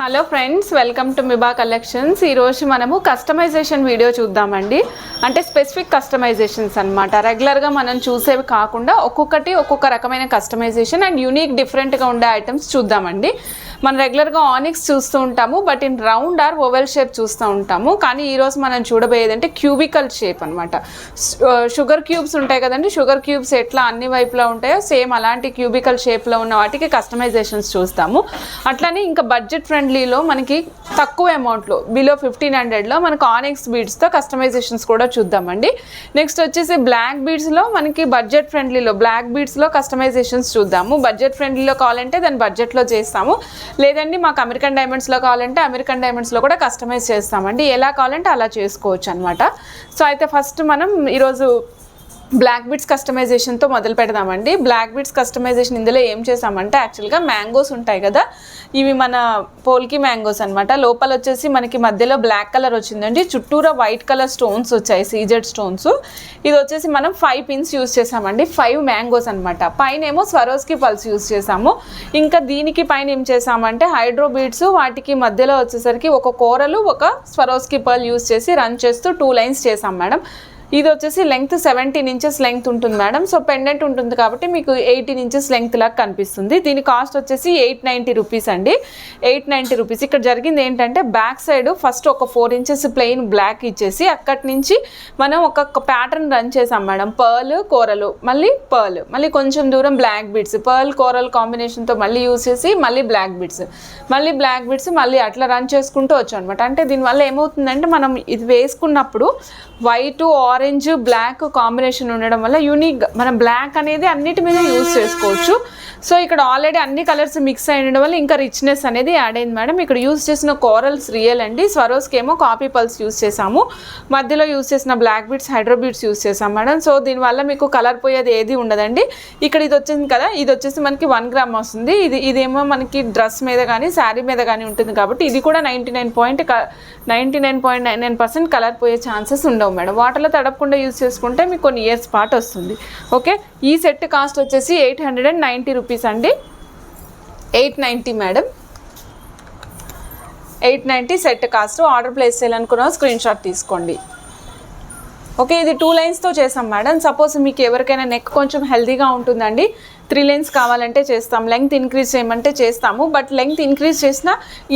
Hello friends, welcome to Miba collections. ఈరోజు మనము customization video చూద్దామండి. అంటే స్పెసిఫిక్ కస్టమైజేషన్స్ అనమాట. రెగ్యులర్గా మనం చూసేవి కాకుండా ఒక్కొక్క రకమైన కస్టమైజేషన్ అండ్ యూనిక్ డిఫరెంట్గా ఉండే ఐటమ్స్ చూద్దామండి. మనం రెగ్యులర్గా ఆనిక్స్ చూస్తూ ఉంటాము, but in round or oval shape చూస్తూ ఉంటాము. కానీ ఈరోజు మనం చూడబోయేది అంటే క్యూబికల్ షేప్ అనమాట. షుగర్ క్యూబ్స్ ఉంటాయి కదండి, షుగర్ క్యూబ్స్ ఎట్లా అన్ని వైపులా ఉంటాయో సేమ్ అలాంటి క్యూబికల్ షేప్లో ఉన్న వాటికి కస్టమైజేషన్స్ చూస్తాము. అట్లానే ఇంకా బడ్జెట్ ఫ్రెండ్లీలో మనకి తక్కువ అమౌంట్లో బిలో 1500లో మనకు ఆనిక్స్ బీడ్స్తో కస్టమైజేషన్స్ కూడా చూద్దామండి. నెక్స్ట్ వచ్చేసి బ్లాక్ బీడ్స్లో మనకి బడ్జెట్ ఫ్రెండ్లీలో బ్లాక్ బీడ్స్లో కస్టమైజేషన్స్ చూద్దాము. బడ్జెట్ ఫ్రెండ్లీలో కావాలంటే దాన్ని బడ్జెట్లో చేస్తాము, లేదండి మాకు అమెరికన్ డైమండ్స్లో కావాలంటే అమెరికన్ డైమండ్స్లో కూడా కస్టమైజ్ చేస్తామండి. ఎలా కావాలంటే అలా చేసుకోవచ్చు అనమాట. సో అయితే ఫస్ట్ మనం ఈరోజు బ్లాక్ బీడ్స్ కస్టమైజేషన్తో మొదలు పెడదామండి. బ్లాక్ బీడ్స్ కస్టమైజేషన్ ఇందులో ఏం చేసామంటే యాక్చువల్గా మ్యాంగోస్ ఉంటాయి కదా, ఇవి మన పోల్కి మ్యాంగోస్ అనమాట. లోపల వచ్చేసి మనకి మధ్యలో బ్లాక్ కలర్ వచ్చిందండి, చుట్టూరా వైట్ కలర్ స్టోన్స్ వచ్చాయి, సీజెడ్ స్టోన్స్. ఇది వచ్చేసి మనం 5 పిన్స్ యూస్ చేసామండి, 5 మ్యాంగోస్ అనమాట. పైన ఏమో స్వరోస్కి పల్స్ యూస్ చేసాము. ఇంకా దీనికి పైన ఏం చేసామంటే హైడ్రో బీడ్స్, వాటికి మధ్యలో వచ్చేసరికి ఒక కోరలు ఒక స్వరోస్కి పర్ల్ యూస్ చేసి రన్ చేస్తూ 2 లైన్స్ చేసాం మేడం. ఇది వచ్చేసి లెంగ్త్ 17 ఇంచెస్ లెంగ్త్ ఉంటుంది మేడం. సో పెండెంట్ ఉంటుంది కాబట్టి మీకు 18 ఇంచెస్ లెంగ్త్ లాగా కనిపిస్తుంది. దీని కాస్ట్ వచ్చేసి 890 రూపీస్ అండి, 890 రూపీస్. ఇక్కడ జరిగింది ఏంటంటే బ్యాక్ సైడ్ ఫస్ట్ ఒక 4 ఇంచెస్ ప్లెయిన్ బ్లాక్ ఇచ్చేసి అక్కడి నుంచి మనం ఒక ప్యాటర్న్ రన్ చేసాం మేడం. పర్ల్ కోరలు, మళ్ళీ పర్ల్, మళ్ళీ కొంచెం దూరం బ్లాక్ బీడ్స్, పర్ల్ కోరల్ కాంబినేషన్తో మళ్ళీ యూస్ చేసి మళ్ళీ బ్లాక్ బీడ్స్, మళ్ళీ బ్లాక్ బీడ్స్, మళ్ళీ అట్లా రన్ చేసుకుంటూ వచ్చాం అనమాట. అంటే దీనివల్ల ఏమవుతుందంటే మనం ఇది వేసుకున్నప్పుడు వైట్ ఆరెంజ్ బ్లాక్ కాంబినేషన్ ఉండడం వల్ల యూనిక్, మనం బ్లాక్ అనేది అన్నిటి మీద యూజ్ చేసుకోవచ్చు. సో ఇక్కడ ఆల్రెడీ అన్ని కలర్స్ మిక్స్ అయ్యడం వల్ల ఇంకా రిచ్నెస్ అనేది యాడ్ అయింది మేడం. ఇక్కడ యూజ్ చేసిన కోరల్స్ రియల్ అండి, స్వరోస్కి ఏమో కాపీ పల్స్ యూజ్ చేసాము. మధ్యలో యూజ్ చేసిన black beads hydro beads use చేసాం మేడం. సో దీనివల్ల మీకు కలర్ పోయేది ఏది ఉండదండి. ఇక్కడ ఇది వచ్చింది కదా, ఇది వచ్చేసి మనకి 1 గ్రామ్ వస్తుంది. ఇదేమో మనకి డ్రెస్ మీద కానీ శారీ మీద కానీ ఉంటుంది కాబట్టి ఇది కూడా 99.99% కలర్ పోయే ఛాన్సెస్ ఉండవు మేడం. వాటర్లో తడపకుండా యూజ్ చేసుకుంటే మీకు కొన్ని ఇయర్స్ పాటు వస్తుంది. ఓకే, ఈ సెట్ కాస్ట్ వచ్చేసి 890 రూపీస్ అండి, 890 madam, 890 set cost. Order place చేయాలనుకున్న స్క్రీన్ షాట్ తీసుకోండి. ఓకే, ఇది 2 లైన్స్తో చేసాం మేడం. సపోజ్ మీకు ఎవరికైనా నెక్ కొంచెం హెల్తీగా ఉంటుందండి, 3 లైన్స్ కావాలంటే చేస్తాం. లెంగ్త్ ఇంక్రీజ్ చేయమంటే చేస్తాము, బట్ లెంగ్త్ ఇంక్రీజ్ చేసిన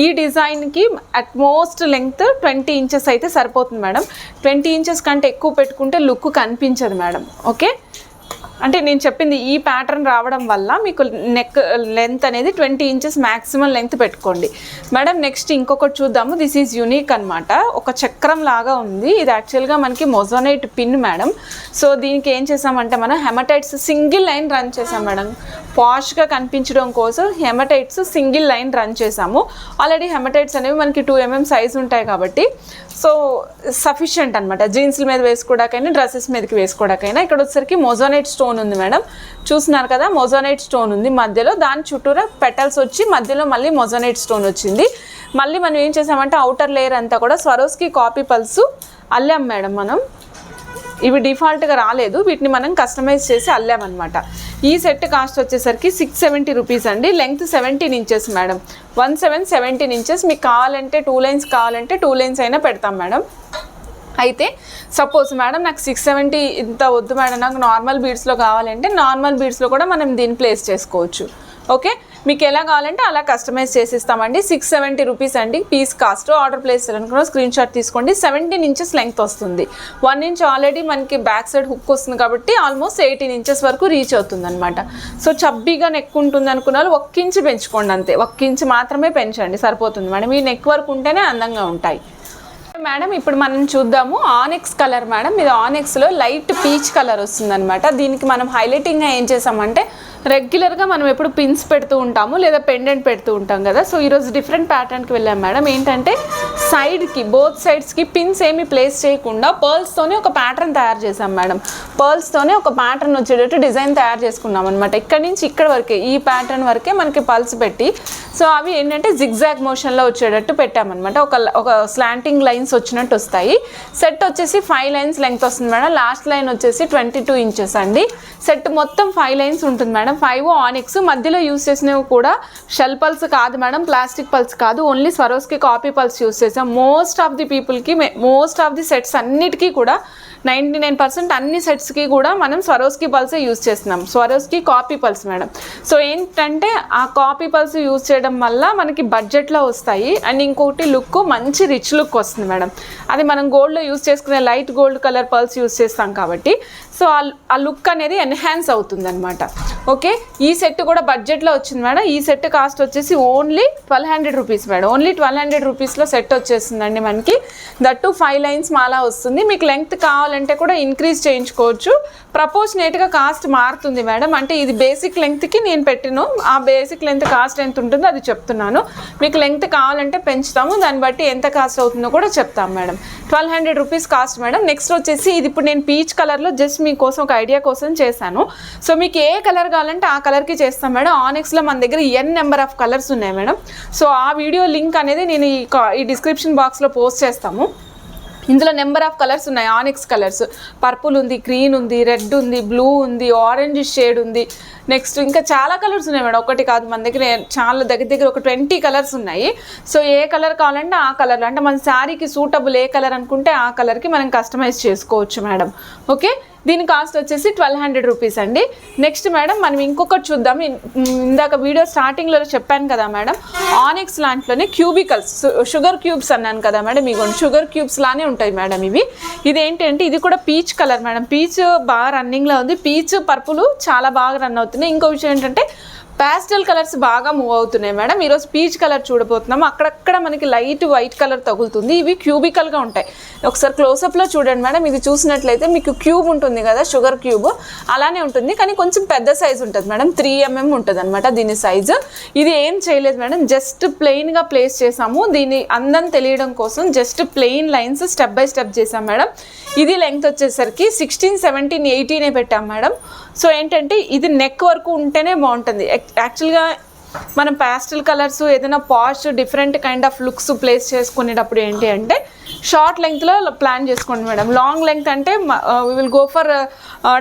ఈ డిజైన్కి అట్మోస్ట్ లెంగ్త్ 20 ఇంచెస్ అయితే సరిపోతుంది మేడం. 20 ఇంచెస్ కంటే ఎక్కువ పెట్టుకుంటే లుక్ కనిపించదు మేడం. ఓకే, అంటే నేను చెప్పింది ఈ ప్యాటర్న్ రావడం వల్ల మీకు నెక్ లెంత్ అనేది 20 ఇంచెస్ మ్యాక్సిమం లెంత్ పెట్టుకోండి మేడం. నెక్స్ట్ ఇంకొకటి చూద్దాము. దిస్ ఈజ్ యూనిక్ అనమాట, ఒక చక్రం లాగా ఉంది. ఇది యాక్చువల్గా మనకి మొజోనైట్ పిన్ మేడం. సో దీనికి ఏం చేసామంటే మనం హెమటైట్స్ సింగిల్ లైన్ రన్ చేసాం మేడం. పాష్గా కనిపించడం కోసం హెమటైట్స్ సింగిల్ లైన్ రన్ చేసాము. ఆల్రెడీ హెమటైట్స్ అనేవి మనకి 2 mm సైజ్ ఉంటాయి కాబట్టి సో సఫిషియంట్ అనమాట, జీన్స్ల మీద వేసుకోవడానికైనా డ్రెస్సెస్ మీదకి వేసుకోవడానికైనా. ఇక్కడ వచ్చేసరికి మొజోనైట్ స్టోన్ ఉంది మేడం, చూస్తున్నారు కదా, మొజోనైట్ స్టోన్ ఉంది మధ్యలో. దాని చుట్టూరా పెటల్స్ వచ్చి మధ్యలో మళ్ళీ మొజోనైట్ స్టోన్ వచ్చింది. మళ్ళీ మనం ఏం చేసామంటే అవుటర్ లేయర్ అంతా కూడా స్వరోస్కి కాపీ పల్స్ అల్లాం మేడం. మనం ఇవి డిఫాల్ట్గా రాలేదు, వీటిని మనం కస్టమైజ్ చేసి అల్లామన్నమాట. ఈ సెట్ కాస్ట్ వచ్చేసరికి 670 రూపీస్ అండి. Length 17 inches madam, 17 inches. మీకు కావాలంటే 2 లైన్స్ కావాలంటే 2 లైన్స్ అయినా పెడతాం మేడం. అయితే సపోజ్ మేడం నాకు 670 ఇంత వద్దు మేడం, నాకు నార్మల్ బీడ్స్లో కావాలంటే నార్మల్ బీడ్స్లో కూడా మనం దీన్ని ప్లేస్ చేసుకోవచ్చు. ఓకే, మీకు ఎలా కావాలంటే అలా కస్టమైజ్ చేసిస్తామండి. 670 రూపీస్ అండి పీస్ కాస్ట్. ఆర్డర్ ప్లేస్ చేయాలనుకున్న స్క్రీన్ షాట్ తీసుకోండి. 17 ఇంచెస్ లెంగ్త్ వస్తుంది. 1 ఇంచ్ ఆల్రెడీ మనకి బ్యాక్ సైడ్ హుక్ వస్తుంది కాబట్టి ఆల్మోస్ట్ 18 ఇంచెస్ వరకు రీచ్ అవుతుంది అనమాట. సో చబ్బీగా నెక్ ఉంటుంది అనుకున్న వాళ్ళు 1 ఇంచ్ పెంచుకోండి, అంతే. 1 ఇంచ్ మాత్రమే పెంచండి, సరిపోతుంది మేడం. ఈ నెక్ వరకు ఉంటేనే అందంగా ఉంటాయి మేడం. ఇప్పుడు మనం చూద్దాము ఆనిక్స్ కలర్ మేడం. ఇది ఆనిక్స్లో లైట్ పీచ్ కలర్ వస్తుంది అనమాట. దీనికి మనం హైలైటింగ్గా ఏం చేసామంటే రెగ్యులర్గా మనం ఎప్పుడు పిన్స్ పెడుతూ ఉంటాము లేదా పెండెంట్ పెడుతూ ఉంటాం కదా. సో ఈరోజు డిఫరెంట్ ప్యాటర్న్కి వెళ్ళాం మేడం. ఏంటంటే సైడ్కి బోత్ సైడ్స్కి పిన్స్ ఏమి ప్లేస్ చేయకుండా పర్ల్స్తోనే ఒక ప్యాటర్న్ తయారు చేసాం మేడం. పర్ల్స్తోనే ఒక ప్యాటర్న్ వచ్చేటట్టు డిజైన్ తయారు చేసుకున్నాం అనమాట. ఇక్కడ నుంచి ఇక్కడ వరకే ఈ ప్యాటర్న్ వరకే మనకి పల్స్ పెట్టి, సో అవి ఏంటంటే జిగ్జాగ్ మోషన్లో వచ్చేటట్టు పెట్టామన్నమాట. ఒక స్లాంటింగ్ లైన్స్ వచ్చినట్టు వస్తాయి. సెట్ వచ్చేసి 5 లైన్స్ లెంగ్త్ వస్తుంది మేడం. లాస్ట్ లైన్ వచ్చేసి 22 ఇంచెస్ అండి. సెట్ మొత్తం 5 లైన్స్ ఉంటుంది మేడం. 5 ఆనిక్స్, మధ్యలో యూస్ చేసినవి కూడా షెల్ పల్స్ కాదు మేడం, ప్లాస్టిక్ పల్స్ కాదు, only Swarovski copy pulse use చేసాం. మోస్ట్ ఆఫ్ ది పీపుల్కి, మోస్ట్ ఆఫ్ ది సెట్స్ అన్నిటికీ కూడా 99% అన్ని సెట్స్కి కూడా మనం స్వరోస్కి పల్సే యూజ్ చేస్తున్నాం. Swarovski copy pulse madam. So ఏంటంటే ఆ కాపీ పల్స్ యూజ్ చేయడం వల్ల మనకి బడ్జెట్లో వస్తాయి. అండ్ ఇంకొకటి లుక్ మంచి రిచ్ లుక్ వస్తుంది మేడం. అది మనం గోల్డ్లో యూజ్ చేసుకునే light gold colour pulse use చేస్తాం కాబట్టి సో ఆ లుక్ అనేది ఎన్హాన్స్ అవుతుంది అనమాట. ఓకే, ఈ సెట్ కూడా బడ్జెట్లో వచ్చింది మేడం. ఈ సెట్ కాస్ట్ వచ్చేసి ఓన్లీ 1200 రూపీస్ మేడం. ఓన్లీ 1200 రూపీస్లో సెట్ వచ్చేస్తుందండి మనకి. దట్టు 5 లైన్స్ మాలా వస్తుంది. మీకు లెంగ్త్ కావాలంటే కూడా ఇంక్రీజ్ చేయించుకోవచ్చు. ప్రపోర్షనేట్గా కాస్ట్ మారుతుంది మేడం. అంటే ఇది బేసిక్ లెంగ్త్కి నేను పెట్టిను, ఆ బేసిక్ లెంగ్త్ కాస్ట్ ఎంత ఉంటుందో అది చెప్తున్నాను. మీకు లెంగ్త్ కావాలంటే పెంచుతాము, దాన్ని బట్టి ఎంత కాస్ట్ అవుతుందో కూడా చెప్తాం madam. 1200 rupees cost madam. Next వచ్చేసి ఇది ఇప్పుడు నేను పీచ్ కలర్లో జస్ట్ మీకోసం ఒక ఐడియా కోసం చేశాను. సో మీకు ఏ కలర్ కావాలంటే ఆ కలర్కి చేస్తాం మేడం. ఆనిక్స్లో మన దగ్గర n నెంబర్ ఆఫ్ కలర్స్ ఉన్నాయి మేడం. సో ఆ వీడియో లింక్ అనేది నేను ఈ డిస్క్రిప్షన్ బాక్స్లో పోస్ట్ చేస్తాము. ఇందులో నెంబర్ ఆఫ్ కలర్స్ ఉన్నాయి. ఆనిక్స్ కలర్స్ పర్పుల్ ఉంది, గ్రీన్ ఉంది, రెడ్ ఉంది, బ్లూ ఉంది, ఆరెంజ్ షేడ్ ఉంది. నెక్స్ట్ ఇంకా చాలా కలర్స్ ఉన్నాయి మేడం. ఒకటి కాదు, మన దగ్గర చాలా దగ్గర ఒక 20 కలర్స్ ఉన్నాయి. సో ఏ కలర్ కావాలంటే ఆ కలర్, అంటే మన శారీకి సూటబుల్ ఏ కలర్ అనుకుంటే ఆ కలర్కి మనం కస్టమైజ్ చేసుకోవచ్చు మేడం. ఓకే, దీని కాస్ట్ వచ్చేసి 1200 రూపీస్ అండి. నెక్స్ట్ మేడం మనం ఇంకొకటి చూద్దాం. ఇందాక వీడియో స్టార్టింగ్లో చెప్పాను కదా మేడం, ఆనిక్స్ లాంట్లోనే క్యూబికల్స్, షుగర్ క్యూబ్స్ అన్నాను కదా మేడం. మీకు షుగర్ క్యూబ్స్ లానే ఉంటాయి మేడం ఇవి. ఇది ఏంటంటే ఇది కూడా పీచ్ కలర్ మేడం. పీచ్ బాగా రన్నింగ్లో ఉంది. పీచ్ పర్పుల్ చాలా బాగా రన్ అవుతుంది. ఇంకో విషయం ఏంటంటే ప్యాస్టల్ కలర్స్ బాగా మూవ్ అవుతున్నాయి మేడం. ఈరోజు పీచ్ కలర్ చూడబోతున్నాము. అక్కడక్కడ మనకి లైట్ వైట్ కలర్ తగులుతుంది. ఇవి క్యూబికల్గా ఉంటాయి. ఒకసారి క్లోజప్లో చూడండి మేడం. ఇది చూసినట్లయితే మీకు క్యూబ్ ఉంటుంది కదా, షుగర్ క్యూబ్ అలానే ఉంటుంది, కానీ కొంచెం పెద్ద సైజ్ ఉంటుంది మేడం. 3 mm ఉంటుంది అనమాట దీని సైజు. ఇది ఏం చేయలేదు మేడం, జస్ట్ ప్లెయిన్గా ప్లేస్ చేసాము. దీని అందం తెలియడం కోసం just plain lines step by step చేసాం మేడం. ఇది లెంగ్త్ వచ్చేసరికి 16, 17, 18 పెట్టాం మేడం. సో ఏంటంటే ఇది నెక్ వరకు ఉంటేనే బాగుంటుంది. యాక్చువల్గా మనం ప్యాస్టల్ కలర్స్ ఏదైనా posh different kind of looks place చేసుకునేటప్పుడు ఏంటి అంటే షార్ట్ లెంగ్త్లో ప్లాన్ చేసుకోండి మేడం. లాంగ్ లెంగ్త్ అంటే we will go for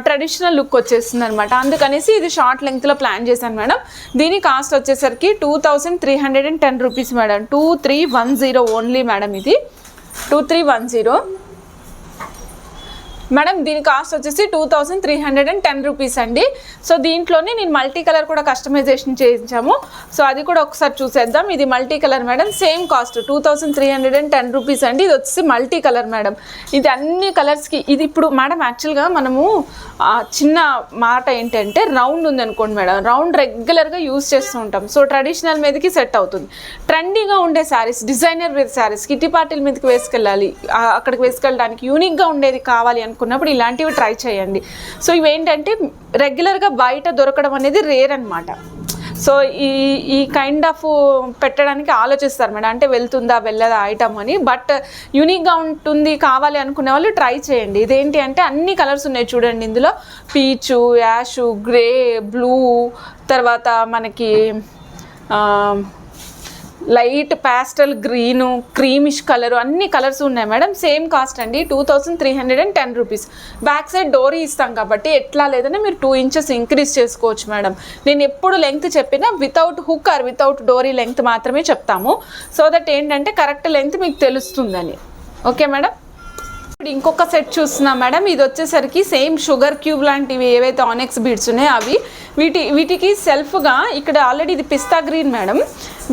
traditional look వచ్చేస్తుంది అనమాట. అందుకనేసి ఇది షార్ట్ లెంగ్త్లో ప్లాన్ చేశాను మేడం. దీని కాస్ట్ వచ్చేసరికి 2310 రూపీస్ మేడం. 2310 only madam. ఇది 2310 మేడం. దీని కాస్ట్ వచ్చేసి 2310 రూపీస్ అండి. సో దీంట్లోనే నేను మల్టీ కలర్ కూడా కస్టమైజేషన్ చేయించాము. సో అది కూడా ఒకసారి చూసేద్దాం. ఇది multi colour madam. Same cost 2310 rupees అండి. ఇది వచ్చేసి మల్టీ కలర్ మేడం. ఇది అన్ని కలర్స్కి ఇది ఇప్పుడు మేడం యాక్చువల్గా మనము చిన్న మాట ఏంటంటే రౌండ్ ఉందనుకోండి మేడం, రౌండ్ రెగ్యులర్గా యూజ్ చేస్తూ ఉంటాం. సో ట్రెడిషనల్ మీదకి సెట్ అవుతుంది. ట్రెండీగా ఉండే saris, designer wear saris, kitty పార్టీల మీదకి వేసుకెళ్ళాలి, అక్కడికి వేసుకెళ్ళడానికి యూనిక్గా ఉండేది కావాలి అనుకున్నప్పుడు ఇలాంటివి ట్రై చేయండి. సో ఇవేంటంటే రెగ్యులర్గా బయట దొరకడం అనేది రేర్ అనమాట. సో ఈ కైండ్ ఆఫ్ పెట్టడానికి ఆలోచిస్తారు మేడం, అంటే వెళ్తుందా వెళ్ళదా ఐటమ్ అని. బట్ యూనిక్గా ఉంటుంది కావాలి అనుకునే వాళ్ళు ట్రై చేయండి. ఇదేంటి అంటే అన్ని కలర్స్ ఉన్నాయి చూడండి. ఇందులో పీచు, యాషు, గ్రే, బ్లూ, తర్వాత మనకి light pastel green, creamish colour, అన్ని కలర్స్ ఉన్నాయి మేడం. సేమ్ కాస్ట్ అండి 2310 రూపీస్. బ్యాక్ సైడ్ డోరీ ఇస్తాం కాబట్టి ఎట్లా లేదన్నా మీరు 2 ఇంచెస్ ఇంక్రీజ్ చేసుకోవచ్చు మేడం. నేను ఎప్పుడు లెంగ్త్ చెప్పినా వితౌట్ హుక్ ఆర్ వితౌట్ డోరీ లెంగ్త్ మాత్రమే చెప్తాము. సో దట్ ఏంటంటే కరెక్ట్ లెంగ్త్ మీకు తెలుస్తుందని. Okay madam. ఇప్పుడు ఇంకొక సెట్ చూస్తున్నాం మేడం. ఇది వచ్చేసరికి సేమ్ షుగర్ క్యూబ్ లాంటివి ఏవైతే ఆనిక్స్ బీడ్స్ ఉన్నాయో అవి. వీటికి సెల్ఫ్గా ఇక్కడ ఆల్రెడీ ఇది పిస్తా గ్రీన్ మేడం.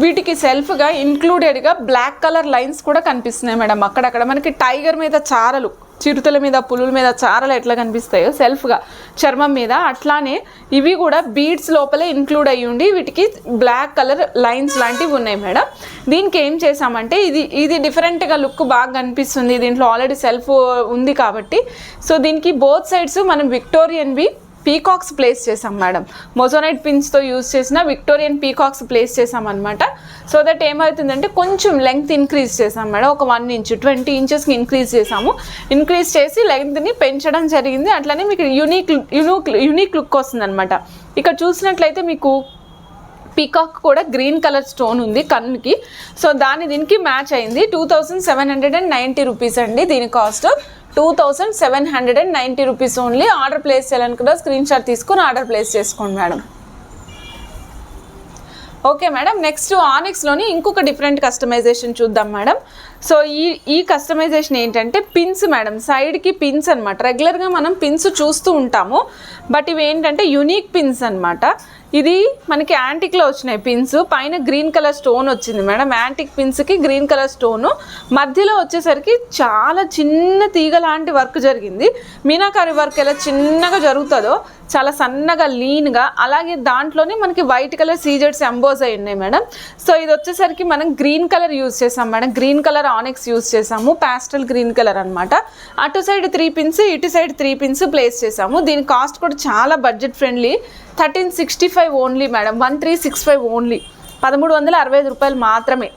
వీటికి సెల్ఫ్గా ఇంక్లూడెడ్గా బ్లాక్ కలర్ లైన్స్ కూడా కనిపిస్తున్నాయి మేడం. అక్కడక్కడ మనకి టైగర్ మీద చారలు, చిరుతల మీద, పులుల మీద చారలు ఎట్లా కనిపిస్తాయో సెల్ఫ్గా చర్మం మీద, అట్లానే ఇవి కూడా బీడ్స్ లోపలే ఇంక్లూడ్ అయ్యి ఉండి వీటికి బ్లాక్ కలర్ లైన్స్ లాంటివి ఉన్నాయి మేడం. దీనికి ఏం చేసామంటే ఇది డిఫరెంట్గా లుక్ బాగా కనిపిస్తుంది. దీంట్లో ఆల్రెడీ సెల్ఫ్ ఉంది కాబట్టి సో దీనికి బోత్ సైడ్స్ మనం విక్టోరియన్వి పీకాక్స్ ప్లేస్ చేసాం మేడం. మొజోనైట్ పిన్స్తో యూజ్ చేసిన విక్టోరియన్ పీకాక్స్ ప్లేస్ చేసాం అనమాట. సో దట్ ఏమవుతుందంటే కొంచెం లెంగ్త్ ఇంక్రీజ్ చేసాం మేడం. ఒక 1 ఇంచ్ 20 ఇంచెస్కి ఇంక్రీజ్ చేసాము. ఇంక్రీజ్ చేసి లెంగ్త్ని పెంచడం జరిగింది. అట్లనే మీకు యూనిక్ లుక్ వస్తుంది అనమాట. ఇక్కడ చూసినట్లయితే మీకు పీకాక్ కూడా గ్రీన్ కలర్ స్టోన్ ఉంది కన్నుకి. సో దీనికి మ్యాచ్ అయింది. 2790 రూపీస్ అండి దీని cost. 2790 rupees only. Order place చేయాలని కూడా స్క్రీన్ షాట్ తీసుకొని ఆర్డర్ ప్లేస్ చేసుకోండి మేడం. ఓకే మేడం, నెక్స్ట్ ఆనిక్స్లోని ఇంకొక డిఫరెంట్ కస్టమైజేషన్ చూద్దాం మేడం. సో ఈ కస్టమైజేషన్ ఏంటంటే పిన్స్ మేడం, సైడ్కి పిన్స్ అనమాట. రెగ్యులర్గా మనం పిన్స్ చూస్తూ ఉంటాము, బట్ ఇవి ఏంటంటే యూనిక్ పిన్స్ అనమాట. ఇది మనకి యాంటిక్లో వచ్చినాయి పిన్స్. పైన గ్రీన్ కలర్ స్టోన్ వచ్చింది మేడం. యాంటిక్ పిన్స్కి గ్రీన్ కలర్ స్టోను, మధ్యలో వచ్చేసరికి చాలా చిన్న తీగ లాంటి వర్క్ జరిగింది. మీనాకారి వర్క్ ఎలా చిన్నగా జరుగుతుందో చాలా సన్నగా లీన్గా, అలాగే దాంట్లోనే మనకి వైట్ కలర్ సీజెడ్స్ ఎంబోజ్ అయి ఉన్నాయి మేడం. సో ఇది వచ్చేసరికి మనం గ్రీన్ కలర్ యూజ్ చేసాం madam. Green colour onyx use చేసాము, ప్యాస్టల్ గ్రీన్ కలర్ అనమాట. అటు సైడ్ 3 పిన్స్, ఇటు సైడ్ 3 పిన్స్ ప్లేస్ చేసాము. దీని కాస్ట్ కూడా చాలా budget friendly, 1365 only madam. 1365 only, 1365 రూపాయలు మాత్రమే.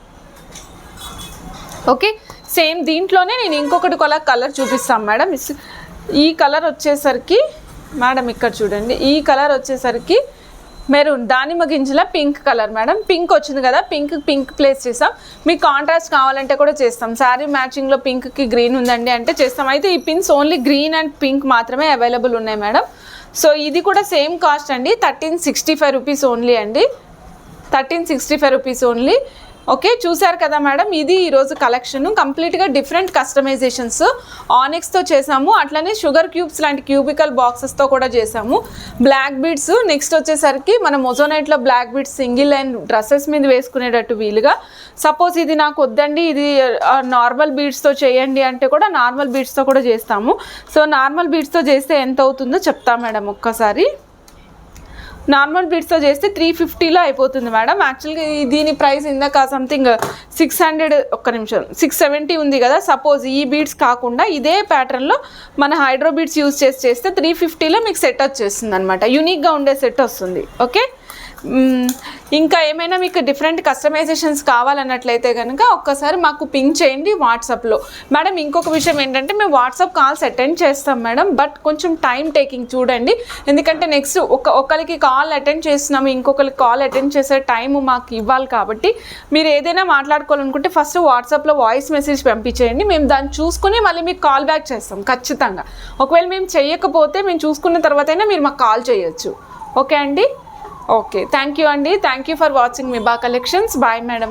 ఓకే, సేమ్ దీంట్లోనే నేను ఇంకొకటి కలర్ చూపిస్తాను మేడం. ఈ కలర్ వచ్చేసరికి మేడం ఇక్కడ చూడండి, ఈ కలర్ వచ్చేసరికి మెరూన్ దానిమ్మ గింజల పింక్ కలర్ మేడం. పింక్ వచ్చింది కదా, పింక్ ప్లేస్ చేస్తాం. మీకు కాంట్రాస్ట్ కావాలంటే కూడా చేస్తాం. శారీ మ్యాచింగ్లో పింక్కి గ్రీన్ ఉందండి అంటే చేస్తాం. అయితే ఈ pins only green and pink మాత్రమే అవైలబుల్ ఉన్నాయి మేడం. సో ఇది కూడా సేమ్ కాస్ట్ అండి, 1365 రూపీస్ ఓన్లీ అండి. 1365 రూపీస్ ఓన్లీ. ఓకే, చూసారు కదా మేడం, ఇది ఈరోజు కలెక్షన్. కంప్లీట్గా డిఫరెంట్ కస్టమైజేషన్స్ ఆనిక్స్తో చేసాము. అట్లనే షుగర్ క్యూబ్స్ లాంటి క్యూబికల్ బాక్సెస్తో కూడా చేసాము. బ్లాక్ బీడ్స్, నెక్స్ట్ వచ్చేసరికి మన మొజోనైట్లో black beads single line dresses మీద వేసుకునేటట్టు వీలుగా. సపోజ్ ఇది నాకు వద్దండి, ఇది నార్మల్ బీడ్స్తో చేయండి అంటే కూడా నార్మల్ బీడ్స్తో కూడా చేస్తాము. సో నార్మల్ బీడ్స్తో చేస్తే ఎంత అవుతుందో చెప్తా మేడం ఒక్కసారి. నార్మల్ బీడ్స్తో చేస్తే 350లో అయిపోతుంది మేడం. యాక్చువల్గా దీని ప్రైస్ ఇందాక సంథింగ్ 600, 670 ఉంది కదా. సపోజ్ ఈ బీడ్స్ కాకుండా ఇదే ప్యాటర్న్లో మన హైడ్రో బీడ్స్ యూజ్ చేస్తే 350లో మీకు సెట్ వచ్చేస్తుంది అనమాట. యూనిక్గా ఉండే సెట్ వస్తుంది. ఓకే, ఇంకా ఏమైనా మీకు డిఫరెంట్ కస్టమైజేషన్స్ కావాలన్నట్లయితే కనుక ఒక్కసారి మాకు పింక్ చేయండి వాట్సాప్లో. మేడం ఇంకొక విషయం ఏంటంటే మేము వాట్సాప్ కాల్స్ అటెండ్ చేస్తాం మేడం, బట్ కొంచెం టైం టేకింగ్ చూడండి. ఎందుకంటే నెక్స్ట్ ఒకరికి కాల్ అటెండ్ చేస్తున్నాము, ఇంకొకరికి కాల్ అటెండ్ చేసే టైం మాకు ఇవ్వాలి. కాబట్టి మీరు ఏదైనా మాట్లాడుకోవాలనుకుంటే ఫస్ట్ వాట్సాప్లో వాయిస్ మెసేజ్ పంపించేయండి. మేము దాన్ని చూసుకుని మళ్ళీ మీకు కాల్ బ్యాక్ చేస్తాం ఖచ్చితంగా. ఒకవేళ మేము చేయకపోతే మేము చూసుకున్న తర్వాతైనా మీరు మాకు కాల్ చేయొచ్చు. ఓకే అండి. ఓకే, థ్యాంక్ యూ అండి. థ్యాంక్ యూ ఫర్ వాచింగ్ మిబా కలెక్షన్స్. Bye madam.